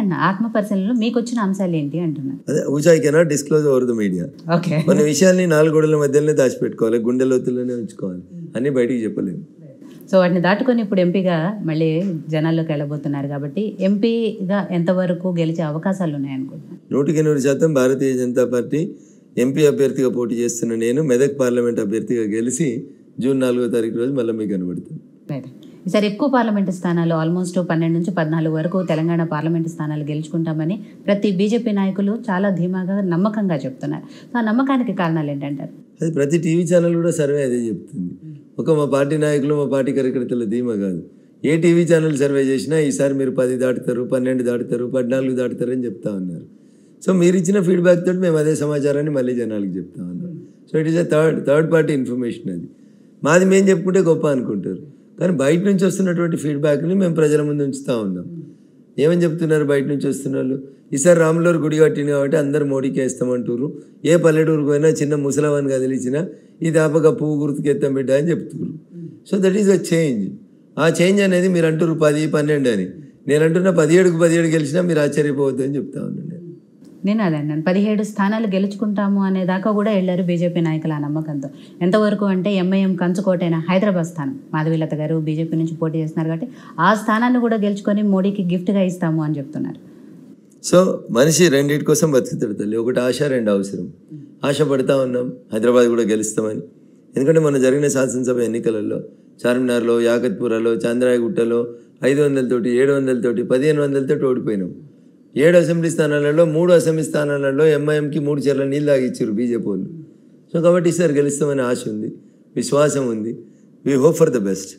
అన్న ఆత్మ పరిశీలనలో మీకు వచ్చిన అంశాలు ఏంటి అంటున్నారు. అదే which I cannot disclose over the media. Okay, మన విషయాల్ని 4 గోడల మధ్యలోనే దాచిపెట్టుకోవాలి, గుండె లోతుల్లోనే ఉంచుకోవాలి, అన్ని బయటికి చెప్పలేము. సో వాటిని దాటుకొని ఇప్పుడు ఎంపీగా మళ్ళీ జనాల్లోకి వెళ్ళబోతున్నారు కాబట్టి ఎంపీగా ఎంతవరకు గెలిచే అవకాశాలు ఉన్నాయనుకుంటున్నారు? 100% భారతీయ జనతా పార్టీ ఎంపీ అభ్యర్థిగా పోటీ చేస్తున్న నేను మెదక్ పార్లమెంట్ అభ్యర్థిగా గెలిచి జూన్ 4వ తారీఖు రోజు మళ్ళీ మీకు కనబడుతుంది. ఈసారి ఎక్కువ పార్లమెంటు స్థానాలు ఆల్మోస్ట్ 12 నుంచి 14 వరకు తెలంగాణ పార్లమెంటు స్థానాలు గెలుచుకుంటామని ప్రతి బీజేపీ నాయకులు చాలా ధీమాగా నమ్మకంగా చెప్తున్నారు. సో ఆ నమ్మకానికి కారణాలు ఏంటంటారు? అది ప్రతి టీవీ ఛానల్ కూడా సర్వే అదే చెప్తుంది. మా పార్టీ నాయకులు మా పార్టీ కార్యకర్తల ధీమా కాదు. ఏ టీవీ ఛానల్ సర్వే చేసినా ఈసారి మీరు 10 దాటుతారు, 12 దాటుతారు, 14 దాటుతారు అని చెప్తా ఉన్నారు. సో మీరు ఇచ్చిన ఫీడ్బ్యాక్ తోటి మేము అదే సమాచారాన్ని మళ్ళీ జనాలకు చెప్తా ఉన్నాం. So it is a third party information. అది మాది మేము చెప్పుకుంటే గొప్ప అనుకుంటారు, కానీ బయట నుంచి వస్తున్నటువంటి ఫీడ్బ్యాక్ని మేము ప్రజల ముందు ఉంచుతూ ఉన్నాం. ఏమని చెప్తున్నారు బయట నుంచి వస్తున్న వాళ్ళు? ఈసారి రాములవారి గుడి కట్టింది కాబట్టి అందరు మోడీకి వేస్తామంటారు. ఏ పల్లెటూరుకు పోయినా చిన్న ముసలవాన్ని కదిలిచ్చినా ఈ దాపగా పువ్వు గుర్తుకు ఎత్తాం బిడ్డ అని చెప్తున్నారు. So that is a change. ఆ చేంజ్ అనేది మీరు అంటారు 10, 12 అని. నేను అంటున్నా 17కు 17 గెలిచినా మీరు ఆశ్చర్యపోవద్దు అని చెప్తా ఉన్నాను. నేను అదే అన్నాను, 17 స్థానాలు గెలుచుకుంటాము అనే దాకా కూడా వెళ్ళారు బీజేపీ నాయకులు ఆ నమ్మకంతో. ఎంతవరకు అంటే ఎంఐఎం కంచుకోటైన హైదరాబాద్ స్థానం మాధవీలత గారు బీజేపీ నుంచి పోటీ చేస్తున్నారు కాబట్టి ఆ స్థానాన్ని కూడా గెలుచుకొని మోడీకి గిఫ్ట్గా ఇస్తాము అని చెప్తున్నారు. సో మనిషి రెండింటి కోసం బతుకుతాడు తల్లి. ఒకటి ఆశ, 2 అవసరం. ఆశ పడుతూ ఉన్నాం హైదరాబాద్ కూడా గెలుస్తామని. ఎందుకంటే మన జరిగిన శాసనసభ ఎన్నికలలో చార్మినార్లో, యాకత్పురాలో, చాంద్రాయగుట్టలో 500 తోటి, 700 తోటి, 1500 తోటి ఓడిపోయినాం. 7 అసెంబ్లీ స్థానాలలో 3 అసెంబ్లీ స్థానాలలో ఎంఐఎంకి 3 చెర్ల నీళ్ళు తాగిచ్చారు బీజేపీ వాళ్ళు. సో కాబట్టి ఈసారి గెలుస్తామనే ఆశ ఉంది, విశ్వాసం ఉంది. We hope for the best.